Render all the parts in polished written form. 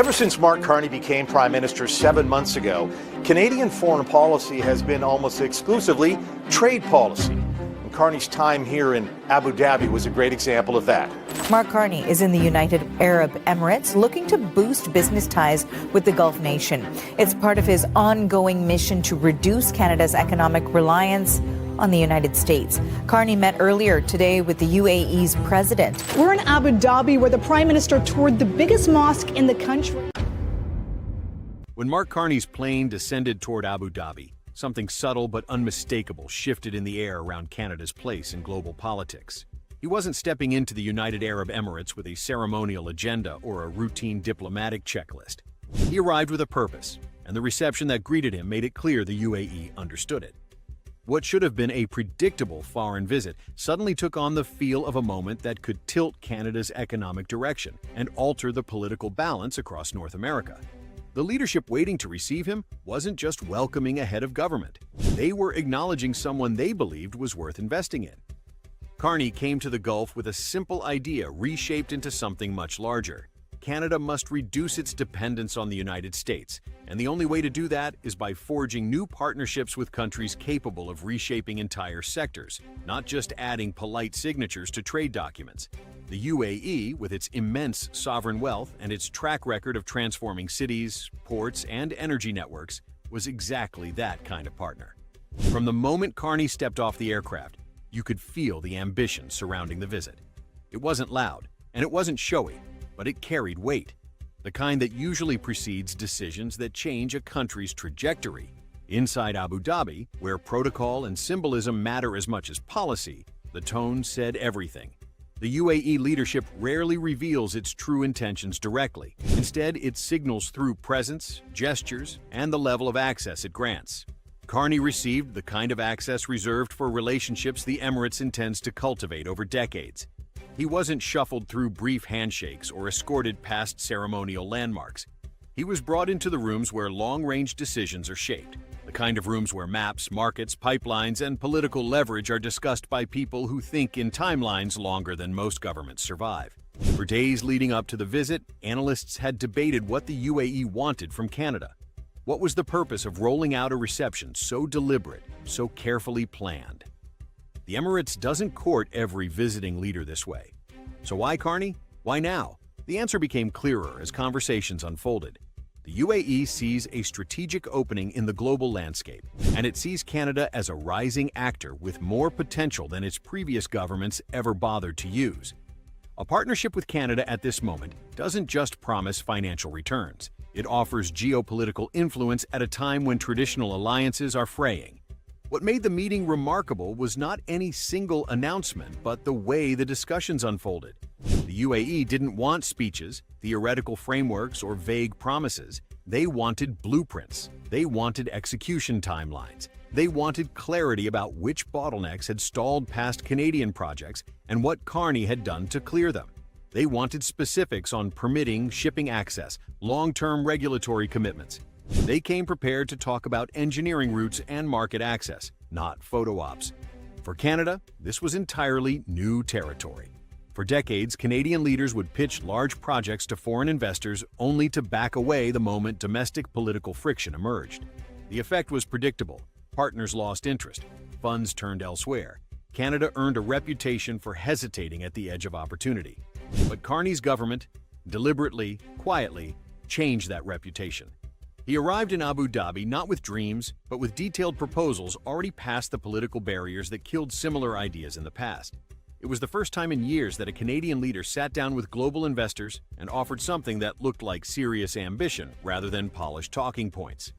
Ever since Mark Carney became Prime Minister 7 months ago, Canadian foreign policy has been almost exclusively trade policy. And Carney's time here in Abu Dhabi was a great example of that. Mark Carney is in the United Arab Emirates looking to boost business ties with the Gulf nation. It's part of his ongoing mission to reduce Canada's economic reliance on the United States. Carney met earlier today with the UAE's president. We're in Abu Dhabi, where the Prime Minister toured the biggest mosque in the country. When Mark Carney's plane descended toward Abu Dhabi, something subtle but unmistakable shifted in the air around Canada's place in global politics. He wasn't stepping into the United Arab Emirates with a ceremonial agenda or a routine diplomatic checklist. He arrived with a purpose, and the reception that greeted him made it clear the UAE understood it. What should have been a predictable foreign visit suddenly took on the feel of a moment that could tilt Canada's economic direction and alter the political balance across North America. The leadership waiting to receive him wasn't just welcoming a head of government. They were acknowledging someone they believed was worth investing in. Carney came to the Gulf with a simple idea reshaped into something much larger. Canada must reduce its dependence on the United States, and the only way to do that is by forging new partnerships with countries capable of reshaping entire sectors, not just adding polite signatures to trade documents. The UAE, with its immense sovereign wealth and its track record of transforming cities, ports, and energy networks, was exactly that kind of partner. From the moment Carney stepped off the aircraft, you could feel the ambition surrounding the visit. It wasn't loud, and it wasn't showy, but it carried weight, the kind that usually precedes decisions that change a country's trajectory. Inside Abu Dhabi, where protocol and symbolism matter as much as policy, the tone said everything. The UAE leadership rarely reveals its true intentions directly. Instead, it signals through presence, gestures, and the level of access it grants. Carney received the kind of access reserved for relationships the Emirates intends to cultivate over decades. He wasn't shuffled through brief handshakes or escorted past ceremonial landmarks. He was brought into the rooms where long-range decisions are shaped, the kind of rooms where maps, markets, pipelines, and political leverage are discussed by people who think in timelines longer than most governments survive. For days leading up to the visit, analysts had debated what the UAE wanted from Canada. What was the purpose of rolling out a reception so deliberate, so carefully planned? The Emirates doesn't court every visiting leader this way. So why Carney? Why now? The answer became clearer as conversations unfolded. The UAE sees a strategic opening in the global landscape, and it sees Canada as a rising actor with more potential than its previous governments ever bothered to use. A partnership with Canada at this moment doesn't just promise financial returns. It offers geopolitical influence at a time when traditional alliances are fraying. What made the meeting remarkable was not any single announcement, but the way the discussions unfolded. The UAE didn't want speeches, theoretical frameworks, or vague promises. They wanted blueprints. They wanted execution timelines. They wanted clarity about which bottlenecks had stalled past Canadian projects and what Carney had done to clear them. They wanted specifics on permitting, shipping access, long-term regulatory commitments. They came prepared to talk about engineering routes and market access, not photo ops. For Canada, this was entirely new territory. For decades, Canadian leaders would pitch large projects to foreign investors only to back away the moment domestic political friction emerged. The effect was predictable. Partners lost interest. Funds turned elsewhere. Canada earned a reputation for hesitating at the edge of opportunity. But Carney's government, deliberately, quietly, changed that reputation. He arrived in Abu Dhabi not with dreams, but with detailed proposals already past the political barriers that killed similar ideas in the past. It was the first time in years that a Canadian leader sat down with global investors and offered something that looked like serious ambition rather than polished talking points.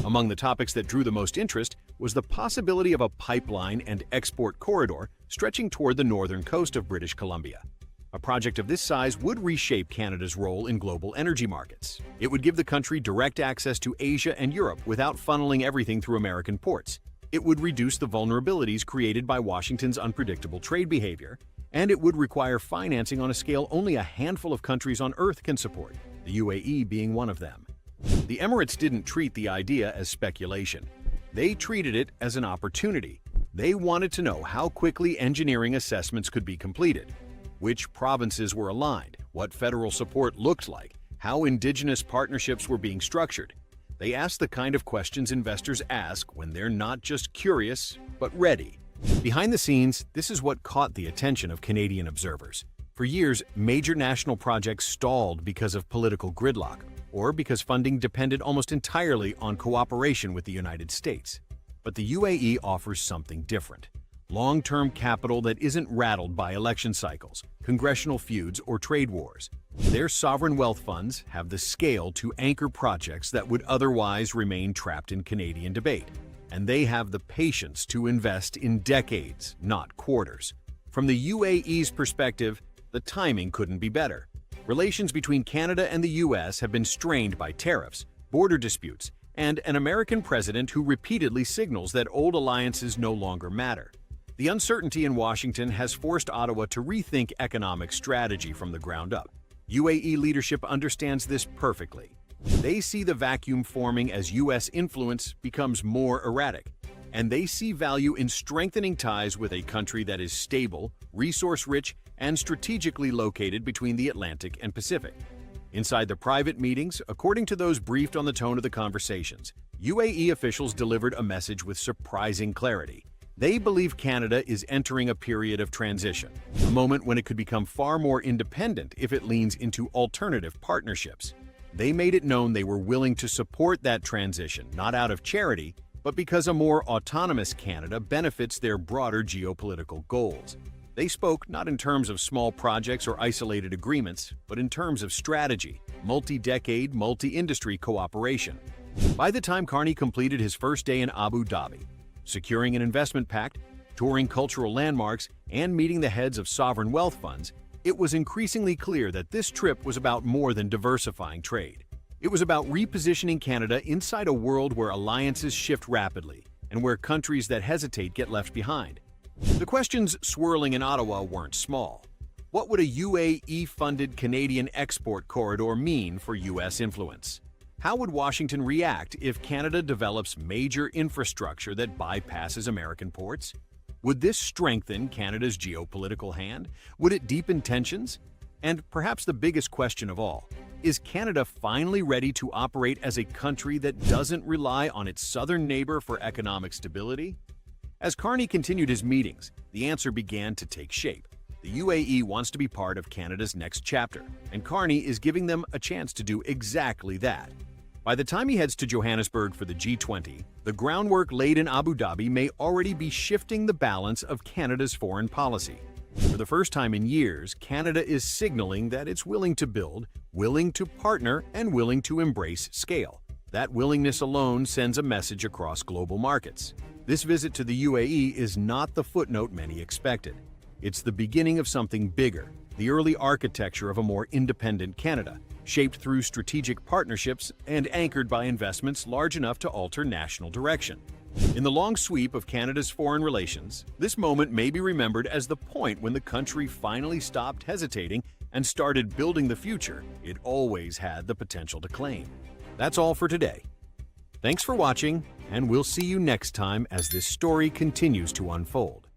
Among the topics that drew the most interest was the possibility of a pipeline and export corridor stretching toward the northern coast of British Columbia. A project of this size would reshape Canada's role in global energy markets. It would give the country direct access to Asia and Europe without funneling everything through American ports. It would reduce the vulnerabilities created by Washington's unpredictable trade behavior, and it would require financing on a scale only a handful of countries on Earth can support, the UAE being one of them. The Emirates didn't treat the idea as speculation. They treated it as an opportunity. They wanted to know how quickly engineering assessments could be completed, which provinces were aligned, what federal support looked like, how indigenous partnerships were being structured. They asked the kind of questions investors ask when they're not just curious, but ready. Behind the scenes, this is what caught the attention of Canadian observers. For years, major national projects stalled because of political gridlock, or because funding depended almost entirely on cooperation with the United States. But the UAE offers something different. Long-term capital that isn't rattled by election cycles, congressional feuds, or trade wars. Their sovereign wealth funds have the scale to anchor projects that would otherwise remain trapped in Canadian debate. And they have the patience to invest in decades, not quarters. From the UAE's perspective, the timing couldn't be better. Relations between Canada and the US have been strained by tariffs, border disputes, and an American president who repeatedly signals that old alliances no longer matter. The uncertainty in Washington has forced Ottawa to rethink economic strategy from the ground up. UAE leadership understands this perfectly. They see the vacuum forming as US influence becomes more erratic, and they see value in strengthening ties with a country that is stable, resource-rich, and strategically located between the Atlantic and Pacific. Inside the private meetings, according to those briefed on the tone of the conversations, UAE officials delivered a message with surprising clarity. They believe Canada is entering a period of transition, a moment when it could become far more independent if it leans into alternative partnerships. They made it known they were willing to support that transition, not out of charity, but because a more autonomous Canada benefits their broader geopolitical goals. They spoke not in terms of small projects or isolated agreements, but in terms of strategy, multi-decade, multi-industry cooperation. By the time Carney completed his first day in Abu Dhabi, securing an investment pact, touring cultural landmarks, and meeting the heads of sovereign wealth funds, it was increasingly clear that this trip was about more than diversifying trade. It was about repositioning Canada inside a world where alliances shift rapidly and where countries that hesitate get left behind. The questions swirling in Ottawa weren't small. What would a UAE-funded Canadian export corridor mean for U.S. influence? How would Washington react if Canada develops major infrastructure that bypasses American ports? Would this strengthen Canada's geopolitical hand? Would it deepen tensions? And perhaps the biggest question of all, is Canada finally ready to operate as a country that doesn't rely on its southern neighbor for economic stability? As Carney continued his meetings, the answer began to take shape. The UAE wants to be part of Canada's next chapter, and Carney is giving them a chance to do exactly that. By the time he heads to Johannesburg for the G20, the groundwork laid in Abu Dhabi may already be shifting the balance of Canada's foreign policy. For the first time in years, Canada is signaling that it's willing to build, willing to partner, and willing to embrace scale. That willingness alone sends a message across global markets. This visit to the UAE is not the footnote many expected. It's the beginning of something bigger, the early architecture of a more independent Canada, shaped through strategic partnerships and anchored by investments large enough to alter national direction. In the long sweep of Canada's foreign relations, this moment may be remembered as the point when the country finally stopped hesitating and started building the future it always had the potential to claim. That's all for today. Thanks for watching, and we'll see you next time as this story continues to unfold.